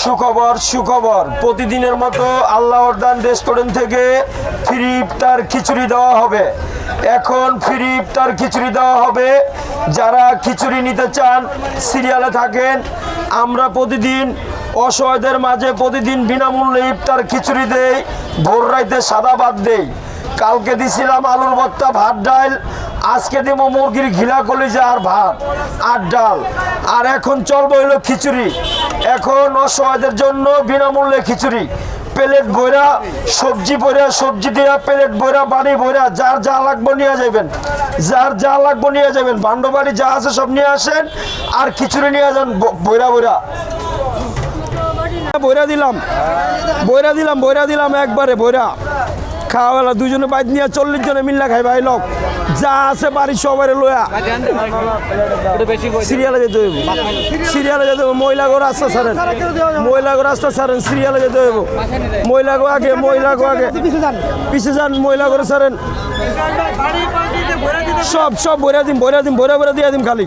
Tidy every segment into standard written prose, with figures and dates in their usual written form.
সুখবর সুখবর, প্রতিদিনের মতো আল্লাহর দান রেস্টুরেন্ট থেকে ফ্রি ইফতার খিচুড়ি দেওয়া হবে। এখন ফ্রি ইফতার খিচুড়ি দেওয়া হবে। যারা খিচুড়ি নিতে চান সিরিয়ালে থাকেন। আমরা প্রতিদিন অসহায়দের মাঝে প্রতিদিন বিনামূল্যে ইফতার খিচুড়ি দেই, ভোর রাইতে সাদা ভাত দেই। কালকে দিছিলাম আলুর ভর্তা, ভাত ডাল, আজকে দেব মুরগির ঘিলা কলিজা আর ভাত আর ডাল। আর এখন চলবে হইলো খিচুড়ি। এখন অসহায়দের জন্য বিনামূল্যে খিচুড়ি, প্লেট বইরা সবজি বইরা, সবজি দিয়া প্লেট বইরা, বাড়ি বইরা, যার যা লাগবে নিয়ে যাবেন, যার যা লাগবে নিয়ে যাবেন। ভান্ড বাড়ি যা আছে সব নিয়ে আসেন, আর খিচুড়ি নিয়ে যান বইরা বইরা। বইরা দিলাম, বইরা দিলাম, বইরা দিলাম একবারে বইরা। খাওয়াবেলা দুজনে বাইক নিয়ে 40 জনে মিল্লা খাই ভাই লোক, যা আছে বাড়ির সবাই লয়া সিরিয়ালে যেতে হইব, সিরিয়ালে যেতে হইব। মহিলাগো রাস্তা ছাড়েন, মহিলাগো রাস্তা ছাড়েন, সিরিয়ালে যেতে হইব। মহিলাগো আগে, মহিলাগো আগে, পিছে যান, মহিলাগো ছাড়েন। সব সব বইরা দিম, বইরা দিম, বইরা বইরা দিয়ে দিম খালি।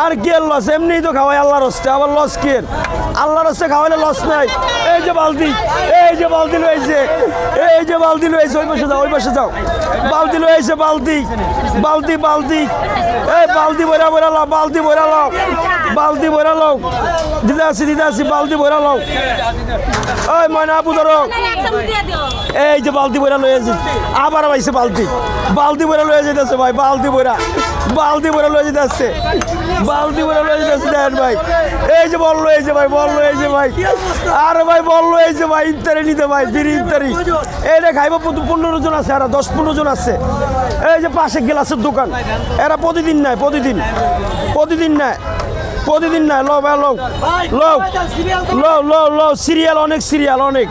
আর কি লস? এমনিই তো খাওয়াই আল্লাহর হস্তে, আবার লস কি? আল্লাহর হস্তে খাওয়াইলে লস নাই। এই যে বালতি, এই যে বালতি লইছে, এই যে বালতি লইছে, ওই পাশে যাও, ওই পাশে যাও। বালতি লইছে, বালতি, বালতি, বালতি, এই বালতি বইরা বইরা লাও, বালতি বইরা লাও, বালতি বইরা লাও। দিতে আসি, দিতে আসি, বালতি বইরা লাও। ওই ময়না আপু ধরো, এই যে বালতি বইরা লইছে, আবার পাইছে বালতি, বালতি বইরা লয়ে যেতেছে ভাই, বালতি বইরা, বালতি বইরা লয়ে যেতেছে, বালতি বইরা লয়ে যেতেছে। দেখেন ভাই, এই যে বল লয়েছে ভাই, বল লয়েছে ভাই, আর ভাই বল লয়েছে ভাই। ইফতারি নিতে ভাই, ফ্রি ইফতারি। এইটা খাইব 15 জন আছে, আর 10-15 জন আছে। এই যে পাশে গ্লাসের দোকান, এরা প্রতিদিন নেয়, প্রতিদিন, প্রতিদিন নেয়, প্রতিদিন নেয়। লো ভাই, লো লো লো লো লো, সিরিয়াল অনেক, সিরিয়াল অনেক।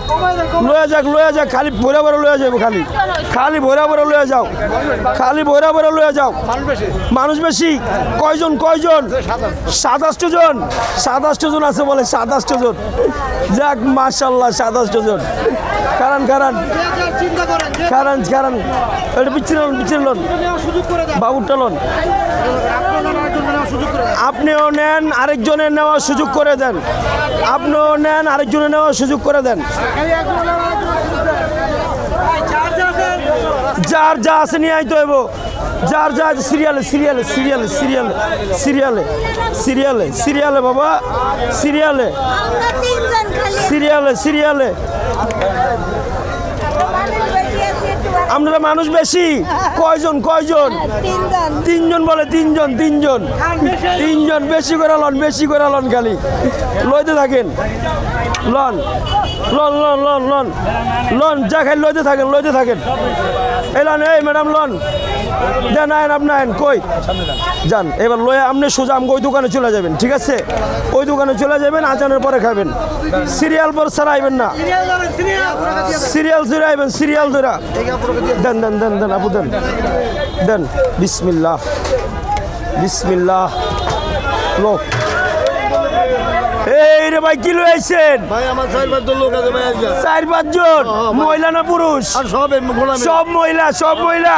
লয়ে যাক, লয়ে যাক, খালি ভোরা ভোরা লয়ে যাবো, খালি খালি ভোরা ভোরা লয়ে যাও, খালি ভোরা ভোরা লয়ে যাও। মানুষ বেশি? কয়জন, কয়জন? 27 জন, 27 জন আছে বলে, 27 জন। যাক মাশাআল্লাহ, 27 জন। কারণ কারণ কারণ কারণ এটা পিছিয়ে লোন, পিছিয়ে লোন, বাবুরটা লোন। আপনিও নেন, আরেকজনের নেওয়ার সুযোগ করে দেন। আপনিও নেন, আরেকজনের নেওয়ার সুযোগ করে দেন। যার যা আছে নিয়ে আইতে হইব, যার যা আছে। সিরিয়ালে, সিরিয়ালে, সিরিয়ালে, সিরিয়ালে, সিরিয়ালে, সিরিয়ালে, সিরিয়ালে বাবা, সিরিয়ালে, সিরিয়ালে, সিরিয়ালে। আপনারা মানুষ বেশি? কয়জন, কয়জন? 3 জন বলে, 3 জন, 3 জন, 3 জন। বেশি করে লন, বেশি করে লন, খালি লইতে থাকেন। লন, লন, লন, লন, লন, লন, যা খাই লইতে থাকেন, লইতে থাকেন। এই লন, এই ম্যাডাম লন, দেন আইন, আপনি আইন কই যান। এবার লয়ে আপনি সোজা আমাকে ওই দোকানে চলে যাবেন, ঠিক আছে? ওই দোকানে চলে যাবেন, আজানের পরে খাবেন। সিরিয়াল পর ছাড়া আইবেন না, সিরিয়াল ধরে আইবেন, সিরিয়াল ধরে। দেন, দেন, দেন, দেন আপু, দেন, দেন। বিসমিল্লাহ, বিসমিল্লাহ। লোক এই রে ভাই, কি লই আইছেন ভাই? আমার 4-5 জন লোক আছে ভাই। 4-5 জন? মহিলা না পুরুষ? আর সব সব মহিলা, সব মহিলা।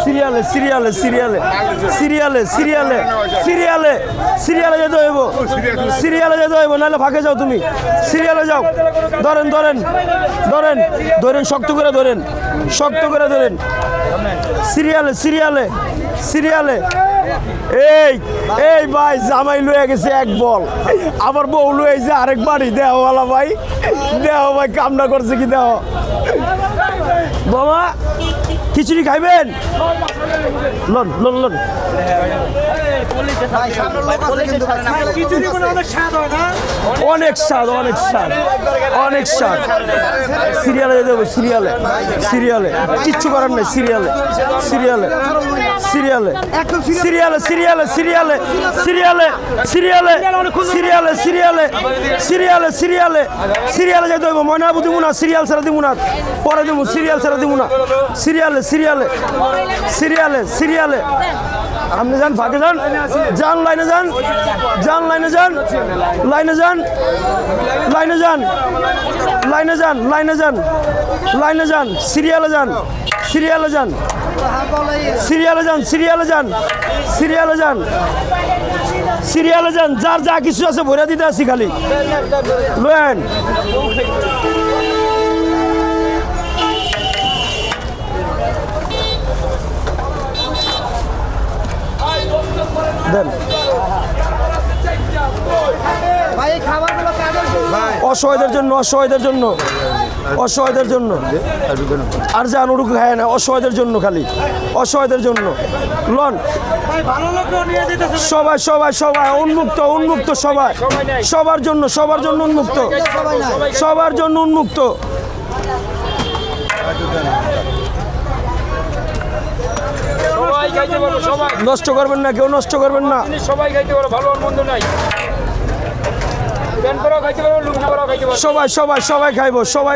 সিরিয়ালে, সিরিয়ালে, সিরিয়ালে, সিরিয়ালে, সিরিয়ালে, সিরিয়ালে, সিরিয়ালে যেতে হইব, সিরিয়ালে যেতে হইব, নাহলে ফাঁকে যাও তুমি। সিরিয়ালে যাও, ধরেন, ধরেন, ধরেন, ধরেন, শক্ত করে ধরেন, শক্ত করে ধরেন। সিরিয়ালে, সিরিয়ালে, সিরিয়ালে। এই এই ভাই, জামাই লয়ে গেছে এক বল, আবার বউ লয়েছে আরেক বাড়ি। দেওয়ালা ভাই, দেও ভাই, কামনা করছে কি? দেও বাবা, খিচুড়ি খাইবেন? লন, লন, লন। অনেক স্বাদ, অনেক স্বাদ, অনেক স্বাদ। সিরিয়ালে যেতে হবে, সিরিয়ালে, সিরিয়ালে, কিচ্ছু করার নেই। সিরিয়ালে, সিরিয়ালে, সিরিয়ালে, সিরিয়ালে, সিরিয়ালে, সিরিয়ালে, সিরিয়ালে, সিরিয়ালে, সিরিয়ালে, সিরিয়ালে, সিরিয়ালে, সিরিয়ালে, সিরিয়ালে যেতে হইব। ময়না আপু দিব না, সিরিয়াল ছাড়া দিব না, পরে দিব, সিরিয়াল ছাড়া দিব না। সিরিয়ালে, সিরিয়ালে, সিরিয়ালে, সিরিয়ালে। আপনি যান ফাঁকে যান, যান লাইনে যান, যান লাইনে যান, লাইনে যান, লাইনে যান, লাইনে যান, লাইনে যান, লাইনে যান, সিরিয়ালে যান, সিরিয়ালে যান, সিরিয়ালে যান, সিরিয়ালে যান, সিরিয়ালে যান, সিরিয়ালে যান, যার যা কিছু আছে ভরে দিতে আসি খালি লোয়েন। দেন অসহায়দের জন্য, অসহায়দের জন্য, অসহায়দের জন্য আর যা অনুরূপ খায় না, অসহায়দের জন্য খালি, অসহায়দের জন্য লন। সবাই সবাই সবাই উন্মুক্ত, উন্মুক্ত সবাই, সবার জন্য, সবার জন্য উন্মুক্ত, সবার জন্য উন্মুক্ত। সবাই খাইতে পারো, সবাই নষ্ট করবেন না, কেউ নষ্ট করবেন না। সবাই খাইতে পারো, ভালো আর মন্দ নাই। প্যান্ট পরাও খাইতে পারো, লুঙ্গি পরাও খাইতে পারো। সবাই সবাই সবাই খাইবো, সবাই